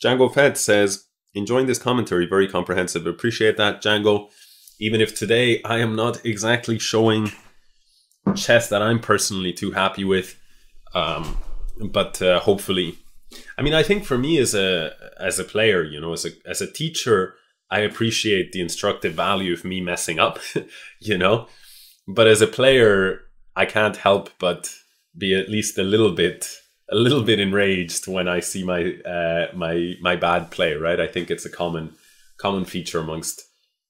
Django Fed says, enjoying this commentary, very comprehensive. Appreciate that, Django. Even if today I am not exactly showing chess that I'm personally too happy with, but hopefully, I mean, I think for me as a player, you know, as a teacher, I appreciate the instructive value of me messing up, you know, but as a player, I can't help but be at least a little bit enraged when I see my my bad play, right? I think it's a common feature amongst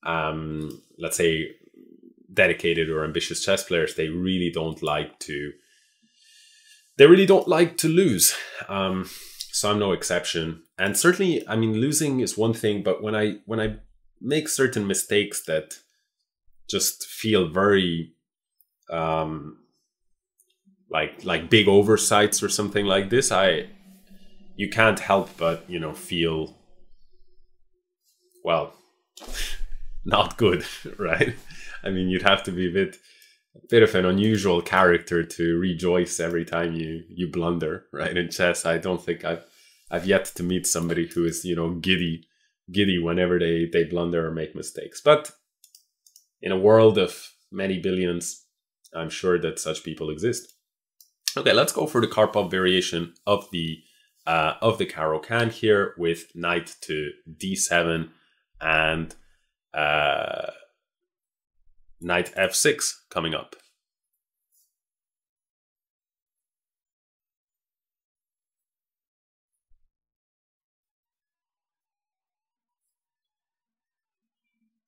let's say dedicated or ambitious chess players. They really don't like to lose. So I'm no exception. And certainly, I mean, losing is one thing, but when I make certain mistakes that just feel very like big oversights or something like this, you can't help but, you know, feel, well, not good, right? I mean, you'd have to be a bit of an unusual character to rejoice every time you blunder, right? In chess, I don't think I've yet to meet somebody who is, you know, giddy whenever they blunder or make mistakes. But in a world of many billions, I'm sure that such people exist. Okay, let's go for the Karpov variation of the Caro-Kann here with knight to d7 and knight f6 coming up.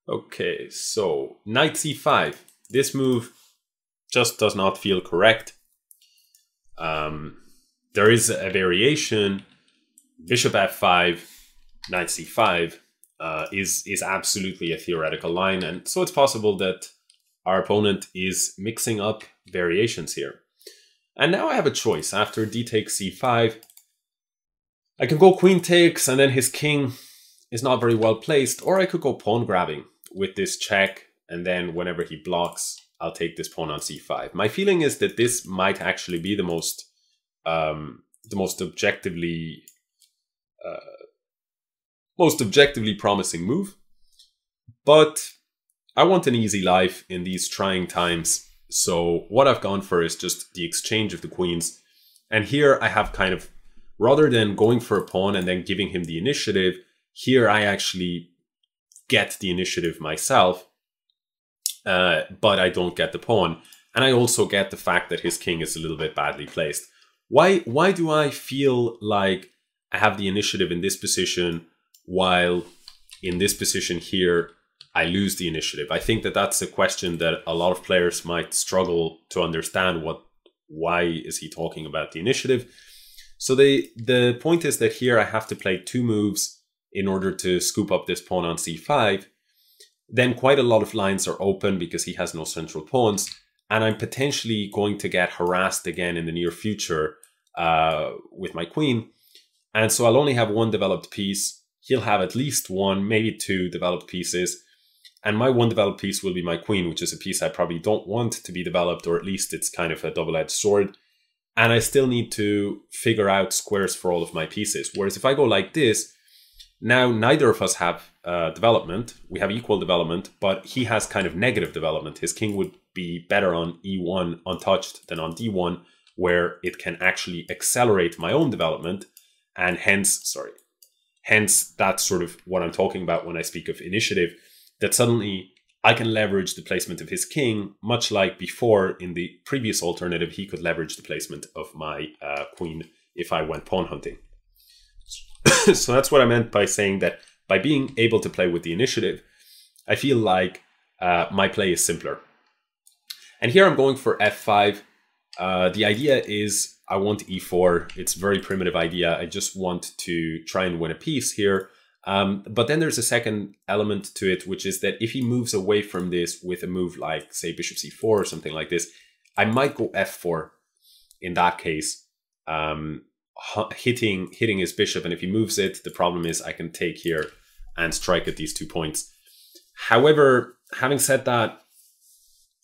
Okay, so knight c5. This move just does not feel correct. There is a variation. Bishop f5, knight c5 is absolutely a theoretical line, and so it's possible that our opponent is mixing up variations here. And now I have a choice. After d takes c5, I can go queen takes, and then his king is not very well placed, or I could go pawn grabbing with this check, and then whenever he blocks, I'll take this pawn on c5. My feeling is that this might actually be the most objectively promising move, but I want an easy life in these trying times. So what I've gone for is just the exchange of the queens. And here I have kind of, rather than going for a pawn and then giving him the initiative, here I actually get the initiative myself, but I don't get the pawn. And I also get the fact that his king is a little bit badly placed. Why do I feel like I have the initiative in this position while in this position here I lose the initiative? I think that that's a question that a lot of players might struggle to understand. Why is he talking about the initiative? So the point is that here I have to play two moves in order to scoop up this pawn on c5. Then quite a lot of lines are open because he has no central pawns, and I'm potentially going to get harassed again in the near future with my queen. And so I'll only have one developed piece. He'll have at least one, maybe two developed pieces. And my one developed piece will be my queen, which is a piece I probably don't want to be developed, or at least it's kind of a double-edged sword. And I still need to figure out squares for all of my pieces. Whereas if I go like this, now neither of us have development. We have equal development, but he has kind of negative development. His king would be better on e1 untouched than on d1, where it can actually accelerate my own development. And hence that's sort of what I'm talking about when I speak of initiative, that suddenly I can leverage the placement of his king, much like before in the previous alternative, he could leverage the placement of my queen if I went pawn hunting. So that's what I meant by saying that by being able to play with the initiative, I feel like my play is simpler. And here I'm going for f5. The idea is I want e4. It's a very primitive idea. I just want to try and win a piece here. But then there's a second element to it, which is that if he moves away from this with a move like, say, bishop c4 or something like this, I might go f4 in that case, hitting his bishop. And if he moves it, the problem is I can take here and strike at these 2 points. However, having said that,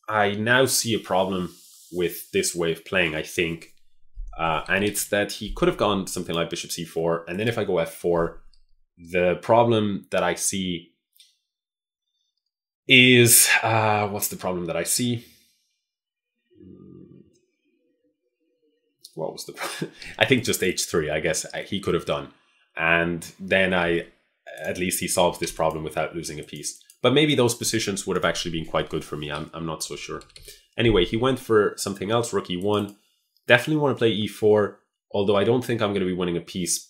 I now see a problem with this way of playing, I think. And it's that he could have gone something like bishop c4, and then if I go f4, The problem that I see is, what's the problem that I see? What was the problem? I think just h3, I guess he could have done. And then at least he solves this problem without losing a piece. But maybe those positions would have actually been quite good for me. I'm not so sure. Anyway, he went for something else, rook e1. Definitely want to play e4, although I don't think I'm going to be winning a piece.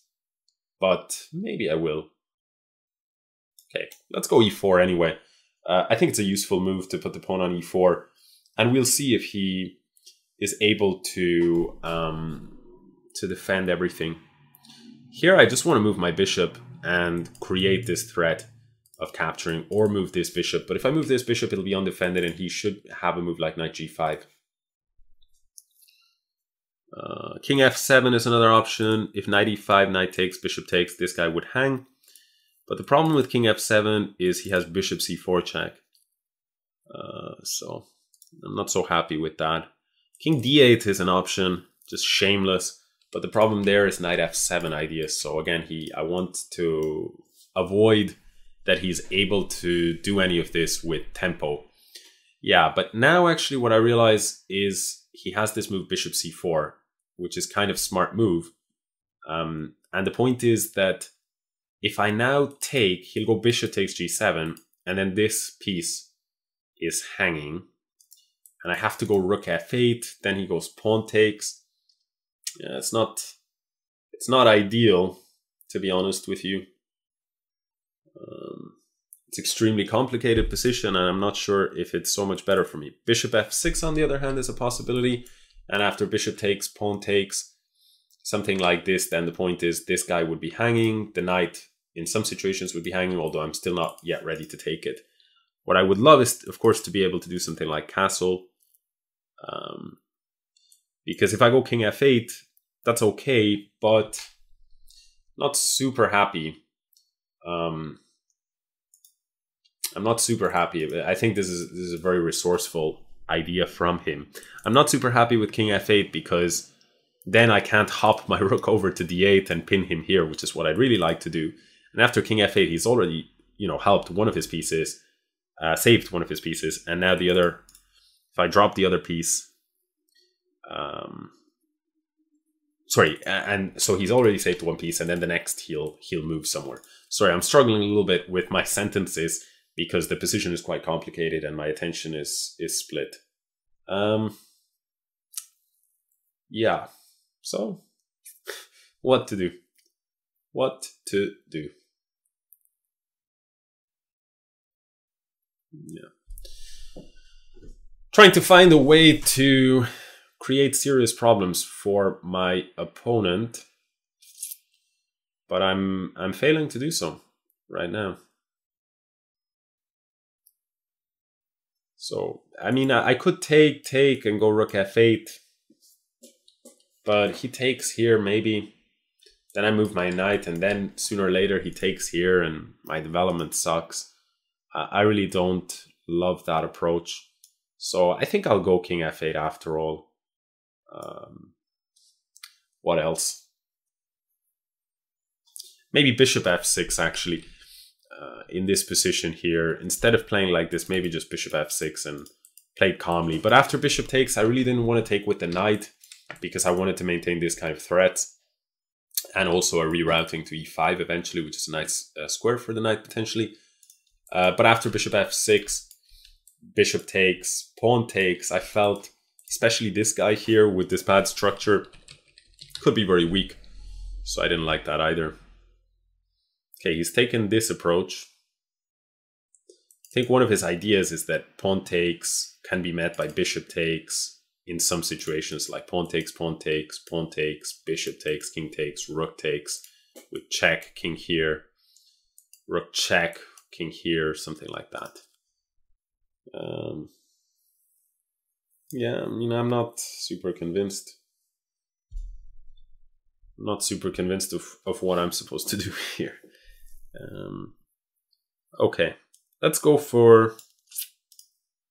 But maybe I will. Okay, let's go e4 anyway. I think it's a useful move to put the pawn on e4. And we'll see if he is able to defend everything. Here I just want to move my bishop and create this threat of capturing, or move this bishop. But if I move this bishop, it'll be undefended and he should have a move like knight g5. King f7 is another option. If knight e5, knight takes, bishop takes, this guy would hang. But the problem with king f7 is he has bishop c4 check. So I'm not so happy with that. King d8 is an option, just shameless. But the problem there is knight f7 ideas. So again, I want to avoid that he's able to do any of this with tempo. Yeah, but now actually what I realize is he has this move bishop c4, which is kind of smart move. And the point is that if I now take, he'll go bishop takes g7, and then this piece is hanging. And I have to go rook f8, then he goes pawn takes. Yeah, it's not ideal, to be honest with you. It's extremely complicated position, and I'm not sure if it's so much better for me. Bishop f6, on the other hand, is a possibility. And after bishop takes, pawn takes, something like this, then the point is this guy would be hanging. The knight, in some situations, would be hanging, although I'm still not yet ready to take it. What I would love is, of course, to be able to do something like castle. Because if I go king f8, that's okay, but not super happy. I'm not super happy. I think this is a very resourceful idea from him. I'm not super happy with king f8 because then I can't hop my rook over to d8 and pin him here, which is what I'd really like to do. And after king f8, he's already, helped one of his pieces, saved one of his pieces, and now the other. If I drop the other piece, and so he's already saved one piece, and then the next he'll move somewhere. Sorry, I'm struggling a little bit with my sentences because the position is quite complicated and my attention is split. Yeah. So, what to do? What to do? Yeah. Trying to find a way to create serious problems for my opponent, but I'm failing to do so right now. So, I mean, I could take and go rook f8, but he takes here maybe. Then I move my knight, and then sooner or later he takes here, and my development sucks. I really don't love that approach. So I think I'll go king f8 after all. What else? Maybe bishop f6 actually. In this position here, instead of playing like this, maybe just bishop f6 and play it calmly. But after bishop takes, I really didn't want to take with the knight because I wanted to maintain this kind of threat. And also a rerouting to e5 eventually, which is a nice square for the knight potentially. But after bishop f6, bishop takes, pawn takes, I felt, especially this guy here with this bad structure, could be very weak. So I didn't like that either. Okay, he's taken this approach. I think one of his ideas is that pawn takes can be met by bishop takes in some situations, like pawn takes, pawn takes, pawn takes, bishop takes, king takes, rook takes, with check, king here, rook check, king here, something like that. Yeah, I mean, I'm not super convinced. I'm not super convinced of what I'm supposed to do here. Okay, let's go for,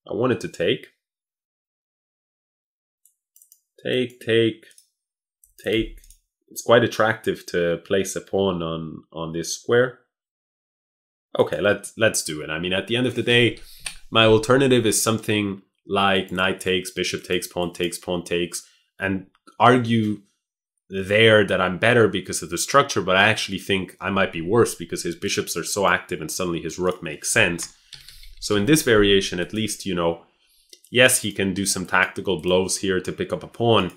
I wanted to take. Take. It's quite attractive to place a pawn on this square. Okay, let's do it. I mean, at the end of the day, my alternative is something like knight takes, bishop takes, pawn takes, and argue there that I'm better because of the structure, but I actually think I might be worse because his bishops are so active and suddenly his rook makes sense. So in this variation, at least, you know, yes, he can do some tactical blows here to pick up a pawn,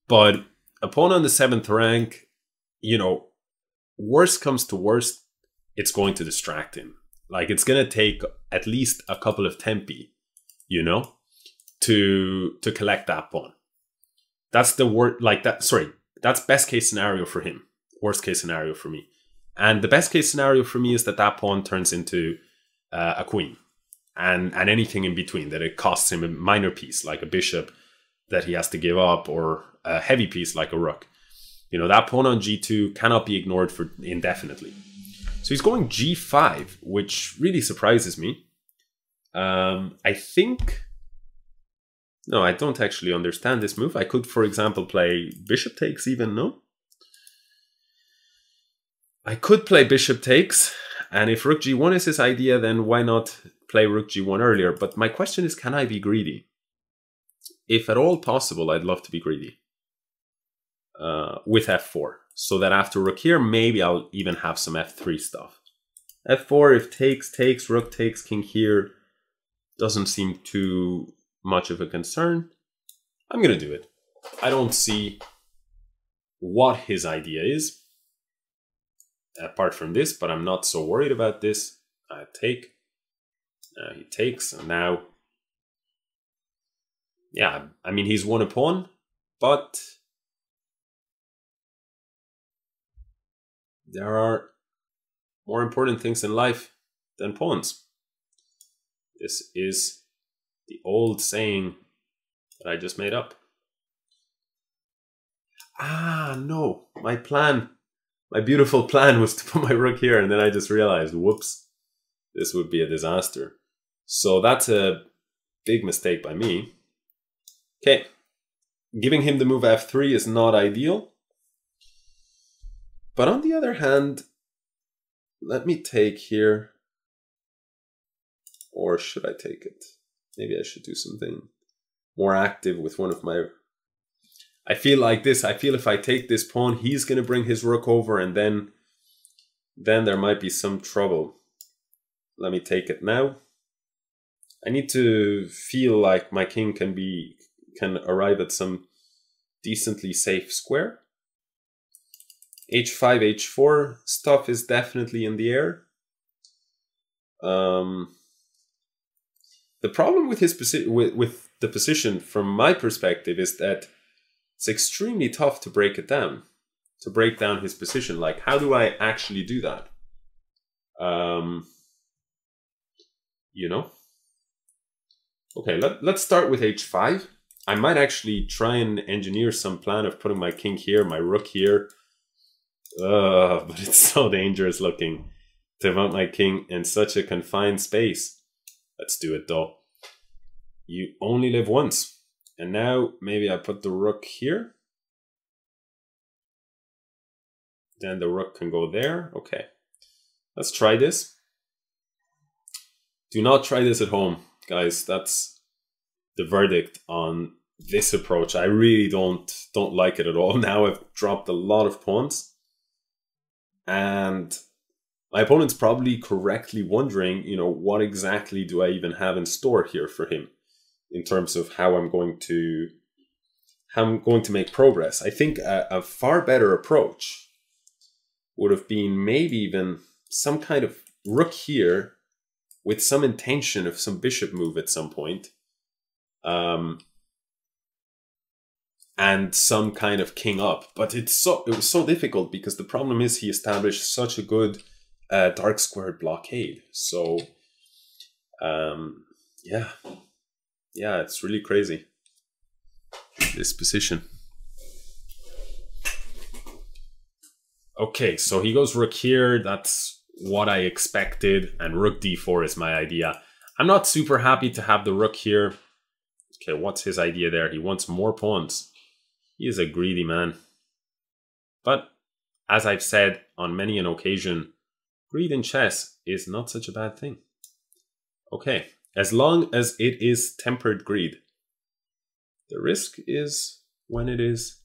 but a pawn on the 7th rank, you know, worst comes to worst, it's going to distract him. Like, it's going to take at least a couple of tempi, you know, to collect that pawn. That's the word, like that, sorry, that's best case scenario for him. Worst case scenario for me. And the best case scenario for me is that that pawn turns into a queen. And anything in between, that it costs him a minor piece, like a bishop that he has to give up, or a heavy piece like a rook. You know, that pawn on g2 cannot be ignored for indefinitely. So he's going g5, which really surprises me. I think... No, I don't actually understand this move. I could, for example, play bishop takes even, no? I could play bishop takes, and if rook g1 is his idea, then why not play rook g1 earlier? But my question is, can I be greedy? If at all possible, I'd love to be greedy. With f4. So that after rook here, maybe I'll even have some f3 stuff. f4, if takes, rook takes, king here, doesn't seem too much of a concern. I'm going to do it. I don't see what his idea is, apart from this, but I'm not so worried about this. I take. He takes, and now... Yeah, I mean, he's won a pawn, but... there are more important things in life than pawns. This is the old saying that I just made up. Ah, no. My plan, my beautiful plan was to put my rook here, and then I just realized, whoops, this would be a disaster. So that's a big mistake by me. Okay. Giving him the move f3 is not ideal. But on the other hand, let me take here. Or should I take it? Maybe I should do something more active with one of my... I feel like this. I feel if I take this pawn, he's going to bring his rook over, and then there might be some trouble. Let me take it now. I need to feel like my king can arrive at some decently safe square. h5, h4 stuff is definitely in the air. The problem with his with the position, from my perspective, is that it's extremely tough to break it down, to break down his position. Like, how do I actually do that? You know? Okay, let's start with h5. I might actually try and engineer some plan of putting my king here, my rook here. But it's so dangerous looking to mount my king in such a confined space. Let's do it though. You only live once. And now maybe I put the rook here. Then the rook can go there. Okay. Let's try this. Do not try this at home, guys. That's the verdict on this approach. I really don't like it at all. Now I've dropped a lot of pawns. And my opponent's probably correctly wondering, you know, what exactly do I even have in store here for him in terms of how I'm going to make progress. I think a far better approach would have been maybe even some kind of rook here with some intention of some bishop move at some point. And some kind of king up. But it was so difficult because the problem is he established such a good dark squared blockade. So, yeah, it's really crazy, this position. Okay, so he goes rook here. That's what I expected. And rook d4 is my idea. I'm not super happy to have the rook here. Okay, what's his idea there? He wants more pawns. He is a greedy man. But as I've said on many an occasion, Greed in chess is not such a bad thing. Okay, as long as it is tempered greed. The risk is when it is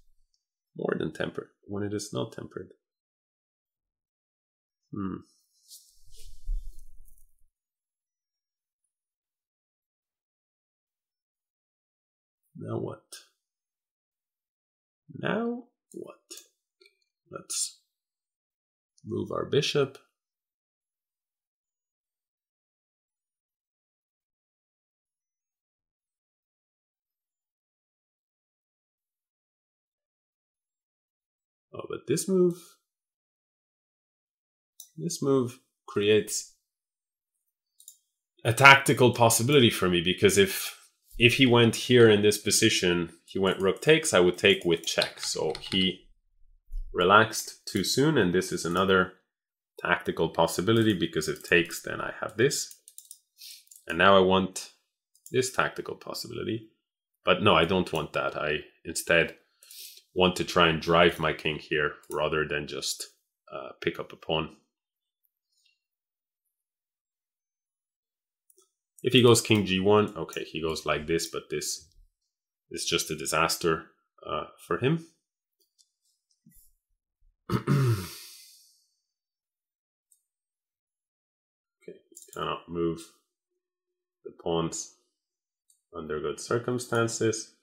more than tempered, when it is not tempered. Now what? Now what? Let's move our bishop. Oh, but this move creates a tactical possibility for me, because if he went here in this position, he went rook takes, I would take with check. So he relaxed too soon, and this is another tactical possibility, because if takes, then I have this. And now I want this tactical possibility. But no, I don't want that. I instead want to try and drive my king here rather than just pick up a pawn. If he goes king g1, okay, he goes like this, but this is just a disaster for him. Okay, he cannot move the pawns under good circumstances.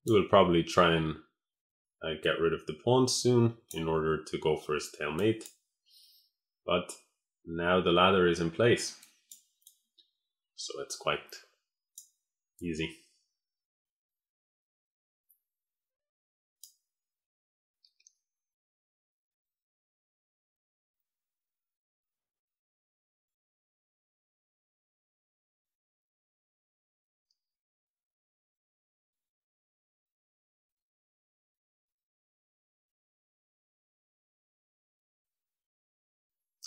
He will probably try and get rid of the pawns soon in order to go for his stalemate. But now the ladder is in place, so it's quite easy.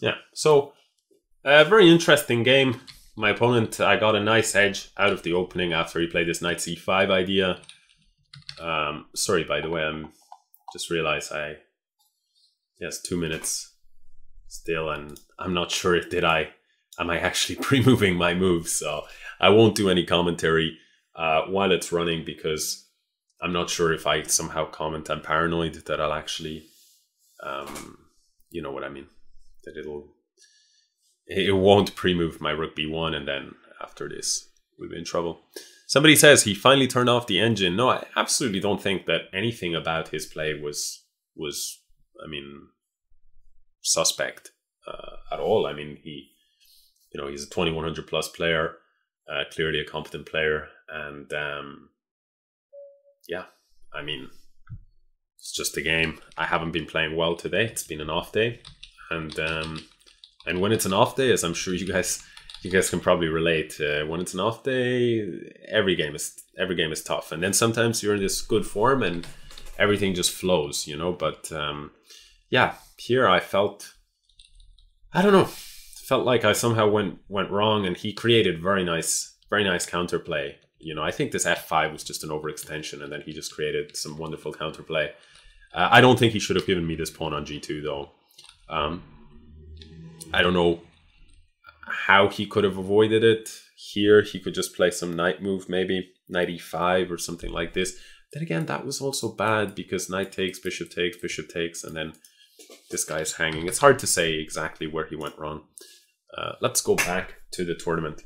Yeah, so a very interesting game. My opponent, I got a nice edge out of the opening after he played this knight c5 idea. Sorry, by the way, I'm just realized yes, 2 minutes still, and I'm not sure if am I actually pre-moving my moves, so I won't do any commentary while it's running, because I'm not sure if I somehow comment I'm paranoid that I'll actually, you know what I mean, that it won't pre-move my rook b1, and then after this we'll be in trouble. Somebody says he finally turned off the engine. No, I absolutely don't think that anything about his play was I mean, suspect at all. I mean, he's a 2100 plus player, clearly a competent player, and yeah, I mean, it's just a game. I haven't been playing well today. It's been an off day, and when it's an off day, as I'm sure you guys can probably relate, when it's an off day, every game is tough, and then sometimes you're in this good form and everything just flows, you know. But yeah, here I felt, I don't know, felt like I somehow went wrong, and he created very nice counterplay. You know, I think this f5 was just an overextension, and then he just created some wonderful counterplay. I don't think he should have given me this pawn on g2 though. I don't know how he could have avoided it. Here he could just play some knight move, maybe knight e5 or something like this. Then again, that was also bad, because knight takes, bishop takes, and then this guy is hanging. It's hard to say exactly where he went wrong. Let's go back to the tournament.